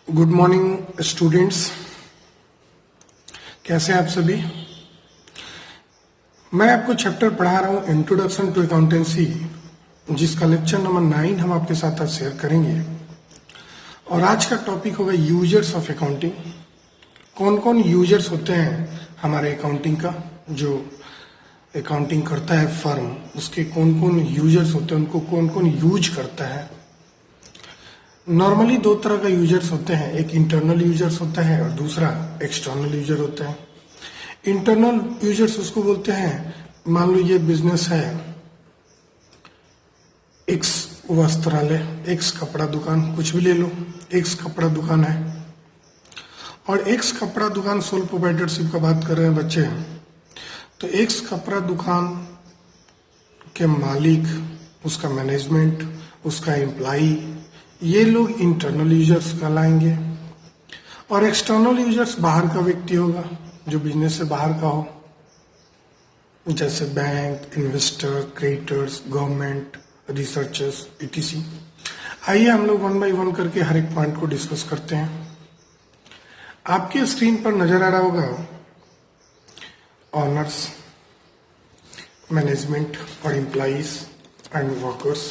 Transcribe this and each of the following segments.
Good morning students, कैसे हैं आप सभी। मैं आपको चैप्टर पढ़ा रहा हूं इंट्रोडक्शन टू अकाउंटेंसी, जिसका लेक्चर नंबर 9 हम आपके साथ आज शेयर करेंगे। और आज का टॉपिक होगा यूजर्स ऑफ अकाउंटिंग। कौन कौन यूजर्स होते हैं हमारे अकाउंटिंग का, जो अकाउंटिंग करता है फर्म, उसके कौन कौन यूजर्स होते हैं, उनको कौन कौन यूज करता है। नॉर्मली दो तरह का यूजर्स होते हैं, एक इंटरनल यूजर्स होता है और दूसरा एक्सटर्नल यूजर होता है। इंटरनल यूजर्स उसको बोलते हैं, मान लो ये बिजनेस है एक्स वस्त्रालय, एक्स कपड़ा दुकान, कुछ भी ले लो, एक्स कपड़ा दुकान है और एक्स कपड़ा दुकान सोल प्रोप्राइटरशिप का बात कर रहे हैं बच्चे। तो एक्स कपड़ा दुकान के मालिक, उसका मैनेजमेंट, उसका एम्प्लाई, ये लोग इंटरनल यूजर्स कहलाएंगे। और एक्सटर्नल यूजर्स बाहर का व्यक्ति होगा, जो बिजनेस से बाहर का हो, जैसे bank, investor, creators, government, researchers, etc। आइए हम लोग 1 by 1 करके हर एक पॉइंट को डिस्कस करते हैं। आपके स्क्रीन पर नजर आ रहा होगा ऑनर्स, मैनेजमेंट और employees and workers.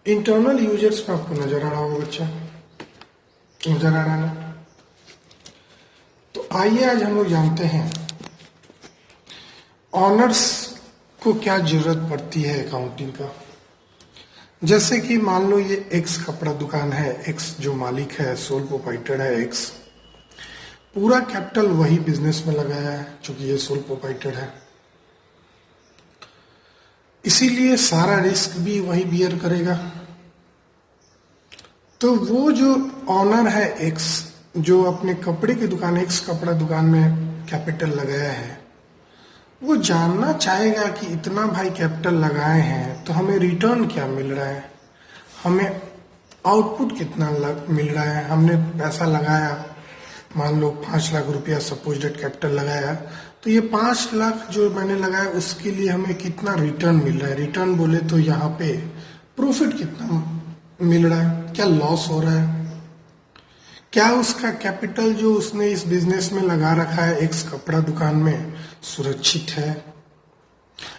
Internal users में आपको नजर आ रहा होगा बच्चा, नजर आ रहा है ना। तो आइए आज हम लोग जानते हैं ऑनर्स को क्या जरूरत पड़ती है अकाउंटिंग का। जैसे कि मान लो ये एक्स कपड़ा दुकान है, एक्स जो मालिक है, सोल प्रोप्राइटर है एक्स, पूरा कैपिटल वही बिजनेस में लगाया है, चूंकि ये सोल प्रोप्राइटर है, इसीलिए सारा रिस्क भी वही बियर करेगा। तो वो जो ऑनर है एक्स, जो अपने कपड़े की दुकान एक्स कपड़ा दुकान में कैपिटल लगाया है, वो जानना चाहेगा कि इतना भाई कैपिटल लगाए हैं तो हमें रिटर्न क्या मिल रहा है, हमें आउटपुट कितना मिल रहा है। हमने पैसा लगाया, मान लो 5 लाख रुपया सपोज डेट कैपिटल लगाया, तो ये 5 लाख जो मैंने लगाया उसके लिए हमें कितना रिटर्न मिल रहा है। रिटर्न बोले तो यहाँ पे प्रॉफिट कितना मिल रहा है, क्या लॉस हो रहा है, क्या उसका कैपिटल जो उसने इस बिजनेस में लगा रखा है एक्स कपड़ा दुकान में सुरक्षित है,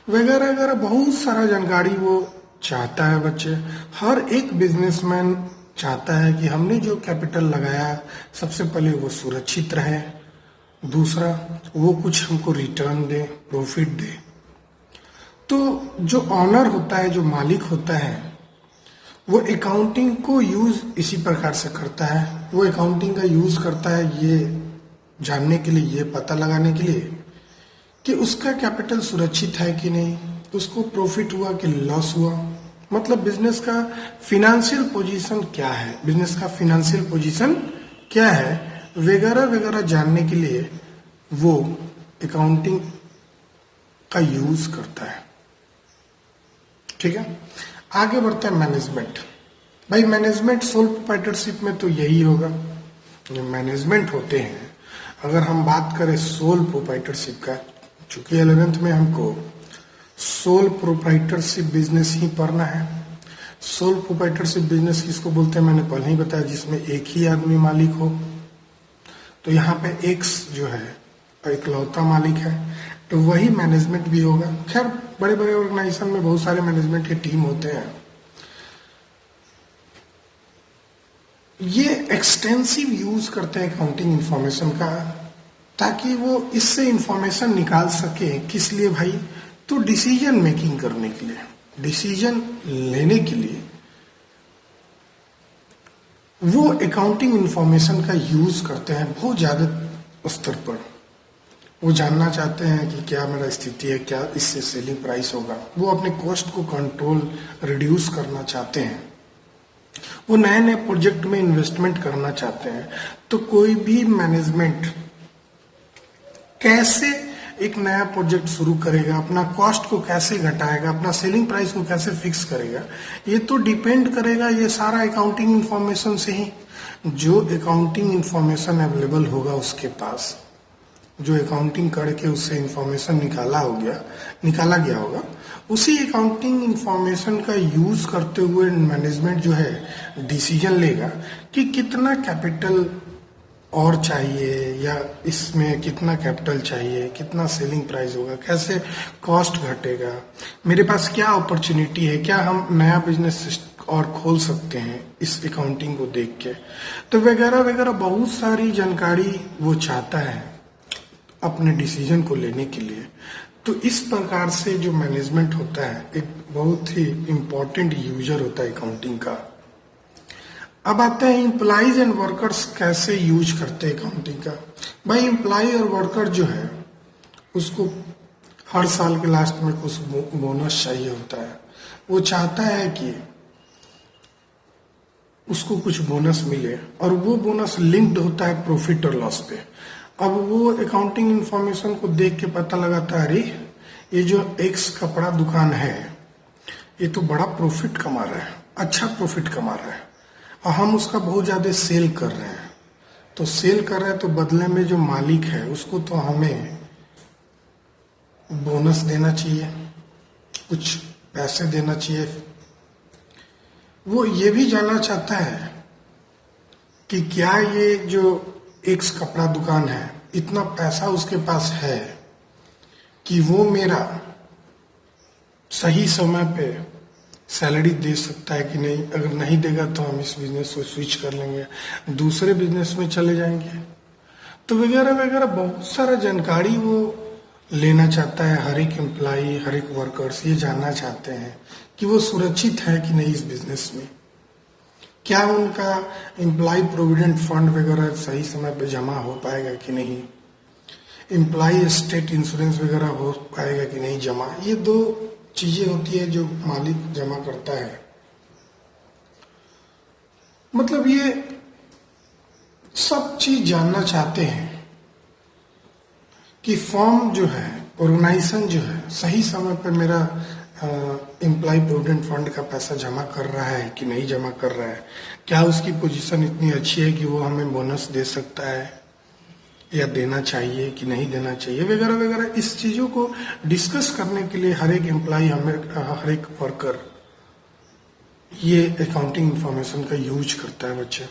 वगैरह वगैरह बहुत सारा जानकारी वो चाहता है बच्चे। हर एक बिजनेसमैन चाहता है कि हमने जो कैपिटल लगाया सबसे पहले वो सुरक्षित रहे, दूसरा वो कुछ हमको रिटर्न दे, प्रॉफिट दे। तो जो ऑनर होता है, जो मालिक होता है, वो अकाउंटिंग को यूज इसी प्रकार से करता है। वो अकाउंटिंग का यूज करता है ये जानने के लिए, ये पता लगाने के लिए कि उसका कैपिटल सुरक्षित है कि नहीं, उसको प्रॉफिट हुआ कि लॉस हुआ, मतलब बिजनेस का फिनेंशियल पोजीशन क्या है, बिजनेस का फिनेंशियल पोजीशन क्या है, वगैरह वगैरह जानने के लिए वो अकाउंटिंग का यूज करता है। ठीक है, आगे बढ़ते हैं मैनेजमेंट। भाई मैनेजमेंट सोल प्रोप्राइटरशिप में तो यही होगा, जो मैनेजमेंट होते हैं। अगर हम बात करें सोल प्रोप्राइटरशिप का, चूंकि 11th में हमको सोल प्रोप्राइटरशिप बिजनेस ही पढ़ना है। सोल प्रोप्राइटरशिप बिजनेस किसको बोलते हैं मैंने पहले ही बताया, जिसमें एक ही आदमी मालिक हो। तो यहाँ पे एक्स जो है इकलौता मालिक है, तो वही मैनेजमेंट भी होगा। खैर बड़े बड़े ऑर्गेनाइजेशन में बहुत सारे मैनेजमेंट के टीम होते हैं। ये एक्सटेंसिव यूज करते हैं अकाउंटिंग इंफॉर्मेशन का, ताकि वो इससे इंफॉर्मेशन निकाल सके। किस लिए भाई, तो डिसीजन मेकिंग करने के लिए, डिसीजन लेने के लिए वो अकाउंटिंग इंफॉर्मेशन का यूज करते हैं बहुत ज्यादा स्तर पर। वो जानना चाहते हैं कि क्या मेरा स्थिति है, क्या इससे सेलिंग प्राइस होगा। वो अपने कॉस्ट को कंट्रोल, रिड्यूस करना चाहते हैं। वो नए नए प्रोजेक्ट में इन्वेस्टमेंट करना चाहते हैं। तो कोई भी मैनेजमेंट कैसे एक नया प्रोजेक्ट शुरू करेगा, अपना कॉस्ट को कैसे घटाएगा, अपना सेलिंग प्राइस को कैसे फिक्स करेगा, ये तो डिपेंड करेगा ये सारा अकाउंटिंग इंफॉर्मेशन से ही। जो अकाउंटिंग इंफॉर्मेशन अवेलेबल होगा उसके पास, जो अकाउंटिंग करके उससे इंफॉर्मेशन निकाला गया होगा, उसी अकाउंटिंग इंफॉर्मेशन का यूज करते हुए मैनेजमेंट जो है डिसीजन लेगा कि कितना कैपिटल और चाहिए, या इसमें कितना कैपिटल चाहिए, कितना सेलिंग प्राइस होगा, कैसे कॉस्ट घटेगा, मेरे पास क्या अपॉर्चुनिटी है, क्या हम नया बिजनेस और खोल सकते हैं इस अकाउंटिंग को देख के, तो वगैरह वगैरह बहुत सारी जानकारी वो चाहता है अपने डिसीजन को लेने के लिए। तो इस प्रकार से जो मैनेजमेंट होता है एक बहुत ही इम्पोर्टेंट यूजर होता है अकाउंटिंग का। अब आते हैं एम्प्लॉइज एंड वर्कर्स कैसे यूज करते हैं अकाउंटिंग का। भाई एम्प्लॉय और वर्कर जो है उसको हर साल के लास्ट में कुछ बोनस चाहिए होता है। वो चाहता है कि उसको कुछ बोनस मिले और वो बोनस लिंक्ड होता है प्रॉफिट और लॉस पे। अब वो अकाउंटिंग इंफॉर्मेशन को देख के पता लगाता है, अरे ये जो एक्स कपड़ा दुकान है ये तो बड़ा प्रॉफिट कमा रहा है, अच्छा प्रॉफिट कमा रहा है, और हम उसका बहुत ज्यादा सेल कर रहे हैं। तो सेल कर रहे हैं तो बदले में जो मालिक है उसको तो हमें बोनस देना चाहिए, कुछ पैसे देना चाहिए। वो ये भी जानना चाहता है कि क्या ये जो एक्स कपड़ा दुकान है इतना पैसा उसके पास है कि वो मेरा सही समय पे सैलरी दे सकता है कि नहीं। अगर नहीं देगा तो हम इस बिजनेस को स्विच कर लेंगे, दूसरे बिजनेस में चले जाएंगे। तो वगैरह वगैरह बहुत सारा जानकारी वो लेना चाहता है। हर एक एम्प्लॉय, हर एक वर्कर्स ये जानना चाहते हैं कि वो सुरक्षित है कि नहीं इस बिजनेस में, क्या उनका एम्प्लॉय प्रोविडेंट फंड वगैरह सही समय पे जमा हो पाएगा कि नहीं, एम्प्लॉय स्टेट इंश्योरेंस वगैरह हो पाएगा कि नहीं जमा। ये दो चीजें होती है जो मालिक जमा करता है। मतलब ये सब चीज जानना चाहते हैं कि फॉर्म जो है, ऑर्गेनाइजेशन जो है सही समय पर मेरा एम्प्लॉय प्रोविडेंट फंड का पैसा जमा कर रहा है कि नहीं जमा कर रहा है, क्या उसकी पोजीशन इतनी अच्छी है कि वो हमें बोनस दे सकता है या देना चाहिए कि नहीं देना चाहिए, वगैरह वगैरह। इस चीजों को डिस्कस करने के लिए हर एक एम्प्लॉय, हर एक वर्कर ये अकाउंटिंग इंफॉर्मेशन का यूज करता है बच्चे।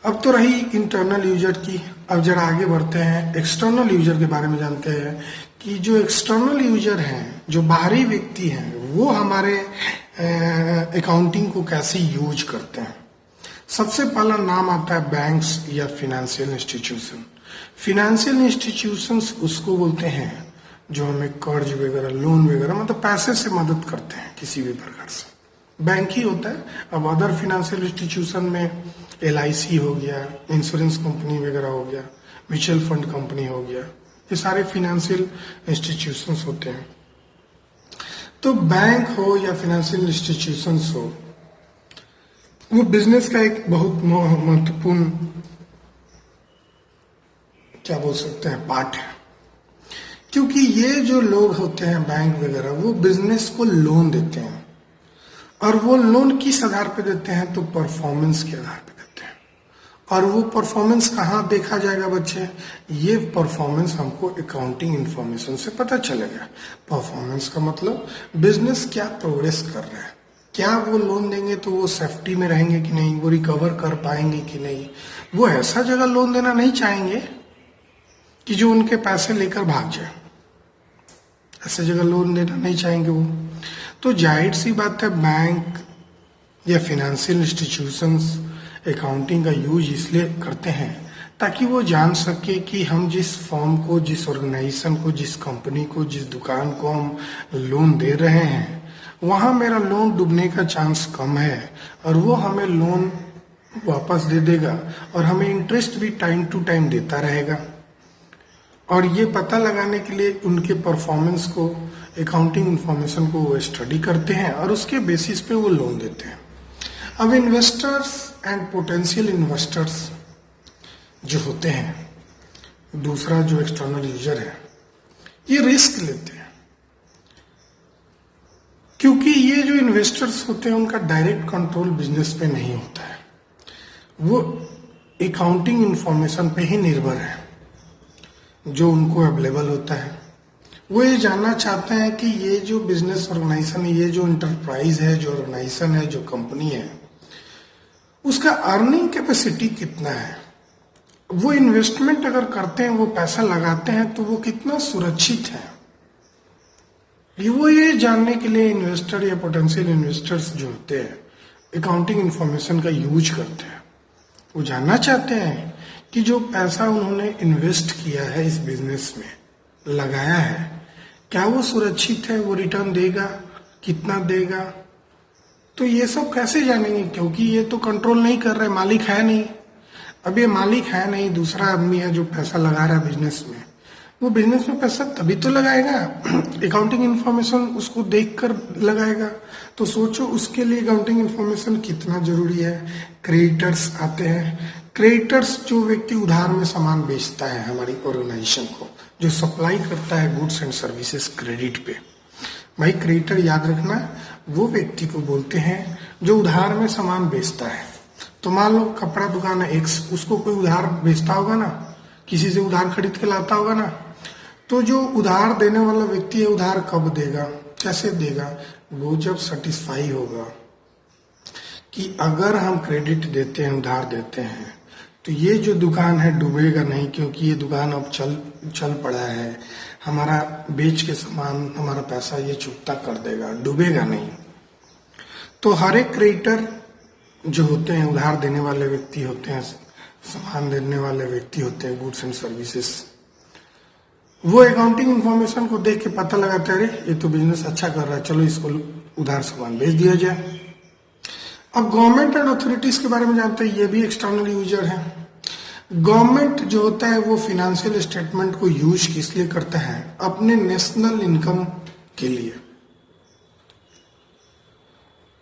अब तो रही इंटरनल यूजर की, अब जरा आगे बढ़ते हैं एक्सटर्नल यूजर के बारे में। जानते हैं कि जो एक्सटर्नल यूजर हैं, जो बाहरी व्यक्ति हैं, वो हमारे अकाउंटिंग को कैसे यूज करते हैं। सबसे पहला नाम आता है बैंक्स या फिनेंशियल इंस्टीट्यूशन। फिनेंशियल इंस्टीट्यूशंस उसको बोलते हैं जो हमें कर्ज वगैरह, लोन वगैरह, मतलब पैसे से मदद करते हैं किसी भी प्रकार से। बैंक ही होता है। अब अदर फिनेंशियल इंस्टीट्यूशन में LIC हो गया, इंश्योरेंस कंपनी वगैरह हो गया, म्यूचुअल फंड कंपनी हो गया, ये सारे फिनेंशियल इंस्टीट्यूशंस होते हैं। तो बैंक हो या फिनेंशियल इंस्टीट्यूशंस हो, वो बिजनेस का एक बहुत महत्वपूर्ण, क्या बोल सकते हैं, पार्ट है। क्योंकि ये जो लोग होते हैं बैंक वगैरह, वो बिजनेस को लोन देते हैं, और वो लोन किस आधार पे देते हैं, तो परफॉर्मेंस के आधार पे देते हैं। और वो परफॉर्मेंस कहाँ देखा जाएगा बच्चे, ये परफॉर्मेंस हमको अकाउंटिंग इंफॉर्मेशन से पता चलेगा। परफॉर्मेंस का मतलब बिजनेस क्या प्रोग्रेस कर रहा है, क्या वो लोन देंगे तो वो सेफ्टी में रहेंगे कि नहीं, वो रिकवर कर पाएंगे कि नहीं। वो ऐसा जगह लोन देना नहीं चाहेंगे कि जो उनके पैसे लेकर भाग जाए, ऐसे जगह लोन देना नहीं चाहेंगे वो। तो जाहिर सी बात है, बैंक या फिनेंशियल इंस्टीट्यूशंस अकाउंटिंग का यूज इसलिए करते हैं ताकि वो जान सके कि हम जिस फर्म को, जिस ऑर्गेनाइजेशन को, जिस कंपनी को, जिस दुकान को हम लोन दे रहे हैं, वहां मेरा लोन डूबने का चांस कम है और वो हमें लोन वापस दे देगा और हमें इंटरेस्ट भी टाइम टू टाइम देता रहेगा। और ये पता लगाने के लिए उनके परफॉर्मेंस को, अकाउंटिंग इंफॉर्मेशन को वो स्टडी करते हैं और उसके बेसिस पे वो लोन देते हैं। अब इन्वेस्टर्स एंड पोटेंशियल इन्वेस्टर्स जो होते हैं, दूसरा जो एक्सटर्नल यूजर है, ये रिस्क लेते हैं। क्योंकि ये जो इन्वेस्टर्स होते हैं उनका डायरेक्ट कंट्रोल बिजनेस पे नहीं होता है, वो अकाउंटिंग इंफॉर्मेशन पे ही निर्भर है जो उनको अवेलेबल होता है। वो ये जानना चाहते हैं कि ये जो बिजनेस ऑर्गेनाइजेशन है, ये जो इंटरप्राइज है, जो ऑर्गेनाइजेशन है, जो कंपनी है, उसका अर्निंग कैपेसिटी कितना है। वो इन्वेस्टमेंट अगर करते हैं, वो पैसा लगाते हैं, तो वो कितना सुरक्षित है। वो ये जानने के लिए इन्वेस्टर या पोटेंशियल इन्वेस्टर्स जो होते हैं अकाउंटिंग इंफॉर्मेशन का यूज करते हैं। वो जानना चाहते हैं कि जो पैसा उन्होंने इन्वेस्ट किया है, इस बिजनेस में लगाया है, क्या वो सुरक्षित है, वो रिटर्न देगा, कितना देगा। तो ये सब कैसे जानेंगे, क्योंकि ये तो कंट्रोल नहीं कर रहे, मालिक है नहीं। अब ये मालिक है नहीं, दूसरा आदमी है जो पैसा लगा रहा है बिजनेस में। वो बिजनेस में पैसा तभी तो लगाएगा, अकाउंटिंग इन्फॉर्मेशन उसको देखकर लगाएगा। तो सोचो उसके लिए अकाउंटिंग इन्फॉर्मेशन कितना जरूरी है। क्रेडिटर्स आते हैं। क्रेडिटर्स जो व्यक्ति उधार में सामान बेचता है हमारी ऑर्गेनाइजेशन को, जो सप्लाई करता है गुड्स एंड सर्विसेज क्रेडिट पे। भाई क्रेडिटर याद रखना, वो व्यक्ति को बोलते हैं जो उधार में सामान बेचता है। तो मान लो कपड़ा दुकान है एक्स, उसको कोई उधार बेचता होगा ना, किसी से उधार खरीद के लाता होगा ना। तो जो उधार देने वाला व्यक्ति है, उधार कब देगा, कैसे देगा, वो जब सेटिस्फाई होगा कि अगर हम क्रेडिट देते हैं, उधार देते हैं, तो ये जो दुकान है डूबेगा नहीं, क्योंकि ये दुकान अब चल पड़ा है, हमारा बेच के सामान, हमारा पैसा ये चुकता कर देगा, डूबेगा नहीं। तो हर एक क्रेडिटर जो होते हैं, उधार देने वाले व्यक्ति होते हैं, सामान देने वाले व्यक्ति होते हैं, गुड्स एंड सर्विसेज, वो अकाउंटिंग इन्फॉर्मेशन को देख के पता लगाते हैं, अरे ये तो बिजनेस अच्छा कर रहा है, चलो इसको उधार सामान बेच दिया जाए। अब गवर्नमेंट एंड अथॉरिटीज के बारे में जानते हैं, ये भी एक्सटर्नल यूजर है। गवर्नमेंट जो होता है वो फिनेंशियल स्टेटमेंट को यूज किस लिए करता है, अपने नेशनल इनकम के लिए।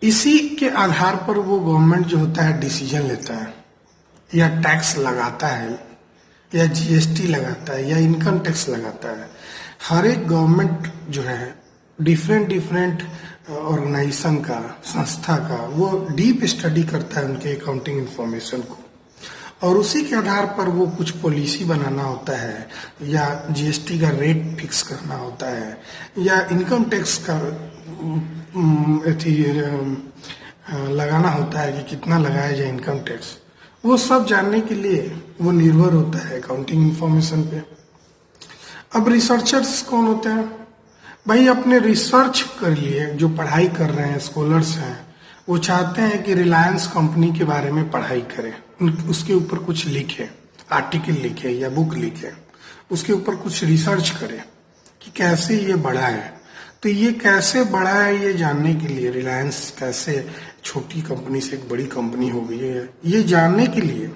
इसी के आधार पर वो गवर्नमेंट जो होता है डिसीजन लेता है, या टैक्स लगाता है, या जीएसटी लगाता है, या इनकम टैक्स लगाता है। हर एक गवर्नमेंट जो है डिफरेंट ऑर्गेनाइजेशन का, संस्था का, वो डीप स्टडी करता है उनके अकाउंटिंग इंफॉर्मेशन को, और उसी के आधार पर वो कुछ पॉलिसी बनाना होता है, या जीएसटी का रेट फिक्स करना होता है, या इनकम टैक्स का लगाना होता है कि कितना लगाया जाए इनकम टैक्स। वो सब जानने के लिए वो निर्भर होता है अकाउंटिंग इंफॉर्मेशन पे। अब रिसर्चर्स कौन होते हैं, भाई अपने रिसर्च कर लिए, जो पढ़ाई कर रहे हैं स्कॉलर्स हैं, वो चाहते हैं कि रिलायंस कंपनी के बारे में पढ़ाई करें, उसके ऊपर कुछ लिखे, आर्टिकल लिखे या बुक लिखे, उसके ऊपर कुछ रिसर्च करें कि कैसे ये बढ़ा है। तो ये कैसे बढ़ा है ये जानने के लिए, रिलायंस कैसे छोटी कंपनी से एक बड़ी कंपनी हो गई है, ये जानने के लिए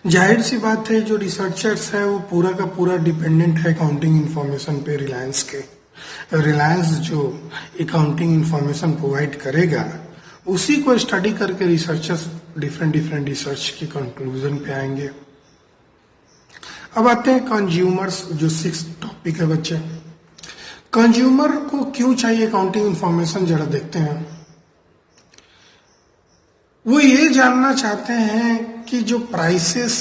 जाहिर सी बात है जो रिसर्चर्स है वो पूरा का पूरा डिपेंडेंट है अकाउंटिंग इंफॉर्मेशन पे, रिलायंस के। रिलायंस जो अकाउंटिंग इंफॉर्मेशन प्रोवाइड करेगा उसी को स्टडी करके रिसर्चर्स डिफरेंट रिसर्च के कंक्लूजन पे आएंगे। अब आते हैं कंज्यूमर्स, जो 6 टॉपिक है बच्चे। कंज्यूमर को क्यों चाहिए अकाउंटिंग इंफॉर्मेशन, जरा देखते हैं। वो ये जानना चाहते हैं कि जो प्राइसेस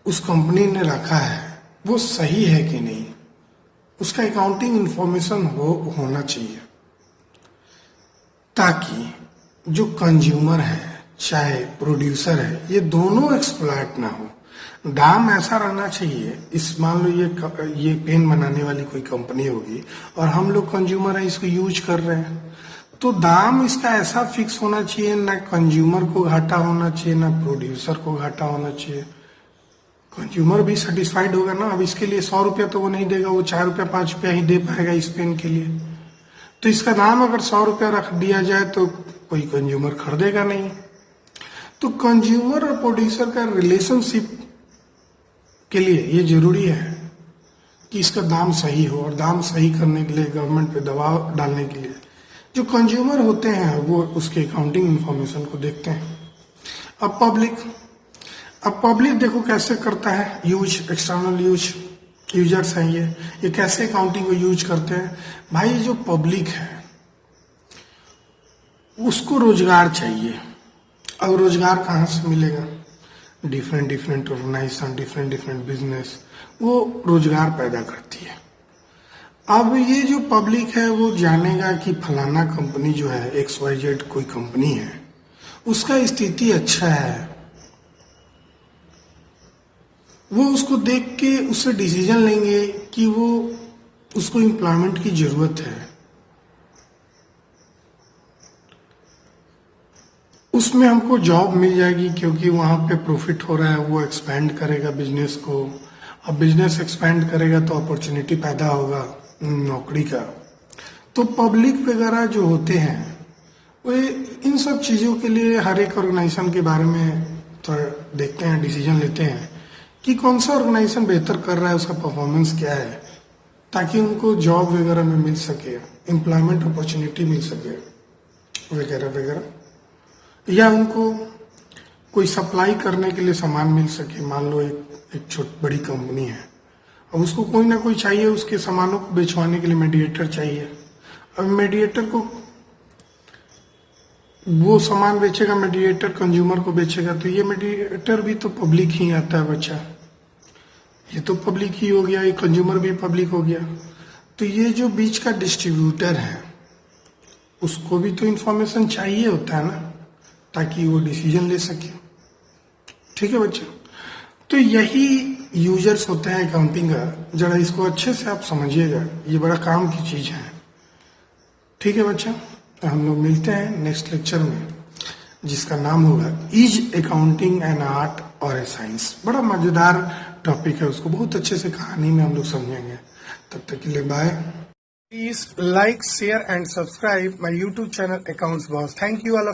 उस कंपनी ने रखा है वो सही है कि नहीं, उसका अकाउंटिंग इंफॉर्मेशन होना चाहिए, ताकि जो कंज्यूमर है चाहे प्रोड्यूसर है, ये दोनों एक्सप्लॉइट ना हो। दाम ऐसा रहना चाहिए, इस मान लो ये पेन बनाने वाली कोई कंपनी होगी और हम लोग कंज्यूमर है, इसको यूज कर रहे हैं, तो दाम इसका ऐसा फिक्स होना चाहिए, ना कंज्यूमर को घाटा होना चाहिए, ना प्रोड्यूसर को घाटा होना चाहिए। कंज्यूमर भी सेटिस्फाइड होगा ना। अब इसके लिए 100 रुपया तो वो नहीं देगा, वो 4 रुपया 5 रुपया ही दे पाएगा इस पेन के लिए। तो इसका दाम अगर 100 रुपया रख दिया जाए तो कोई कंज्यूमर खरीदेगा नहीं। तो कंज्यूमर और प्रोड्यूसर का रिलेशनशिप के लिए ये जरूरी है कि इसका दाम सही हो, और दाम सही करने के लिए गवर्नमेंट पे दबाव डालने के लिए जो कंज्यूमर होते हैं वो उसके अकाउंटिंग इंफॉर्मेशन को देखते हैं। अब पब्लिक देखो कैसे करता है यूज, एक्सटर्नल यूजर्स हैं ये कैसे अकाउंटिंग को यूज करते हैं। भाई जो पब्लिक है उसको रोजगार चाहिए, अब रोजगार कहाँ से मिलेगा, डिफरेंट ऑर्गेनाइजेशन, डिफरेंट बिजनेस वो रोजगार पैदा करती है। अब ये जो पब्लिक है वो जानेगा कि फलाना कंपनी जो है XYZ कोई कंपनी है, उसका स्थिति अच्छा है, वो उसको देख के उससे डिसीजन लेंगे कि वो उसको एम्प्लॉयमेंट की जरूरत है, उसमें हमको जॉब मिल जाएगी क्योंकि वहां पे प्रॉफिट हो रहा है, वो एक्सपेंड करेगा बिजनेस को। अब बिजनेस एक्सपेंड करेगा तो अपॉर्चुनिटी पैदा होगा नौकरी का। तो पब्लिक वगैरह जो होते हैं वो इन सब चीज़ों के लिए हर एक ऑर्गेनाइजेशन के बारे में थोड़ा देखते हैं, डिसीजन लेते हैं कि कौन सा ऑर्गेनाइजेशन बेहतर कर रहा है, उसका परफॉर्मेंस क्या है, ताकि उनको जॉब वगैरह में मिल सके, एम्प्लॉयमेंट अपॉर्चुनिटी मिल सके वगैरह वगैरह, या उनको कोई सप्लाई करने के लिए सामान मिल सके। मान लो एक बड़ी कंपनी है, अब उसको कोई ना कोई चाहिए, उसके सामानों को बेचवाने के लिए मीडिएटर चाहिए। अब मीडिएटर को वो सामान बेचेगा, मीडिएटर कंज्यूमर को बेचेगा, तो ये मीडिएटर भी तो पब्लिक ही आता है बच्चा, ये तो पब्लिक ही हो गया, ये कंज्यूमर भी पब्लिक हो गया। तो ये जो बीच का डिस्ट्रीब्यूटर है उसको भी तो इंफॉर्मेशन चाहिए होता है ना, ताकि वो डिसीजन ले सके। ठीक है बच्चा, तो यही यूजर्स होते हैं अकाउंटिंग का। जरा इसको अच्छे से आप समझिएगा, ये बड़ा काम की चीज है। ठीक है बच्चा, तो हम लोग मिलते हैं नेक्स्ट लेक्चर में, जिसका नाम होगा इज अकाउंटिंग एन आर्ट और ए साइंस। बड़ा मजेदार टॉपिक है, उसको बहुत अच्छे से कहानी में हम लोग समझेंगे। तब तक के लिए bye. Please like, share and subscribe my YouTube channel accounts boss. Thank you all of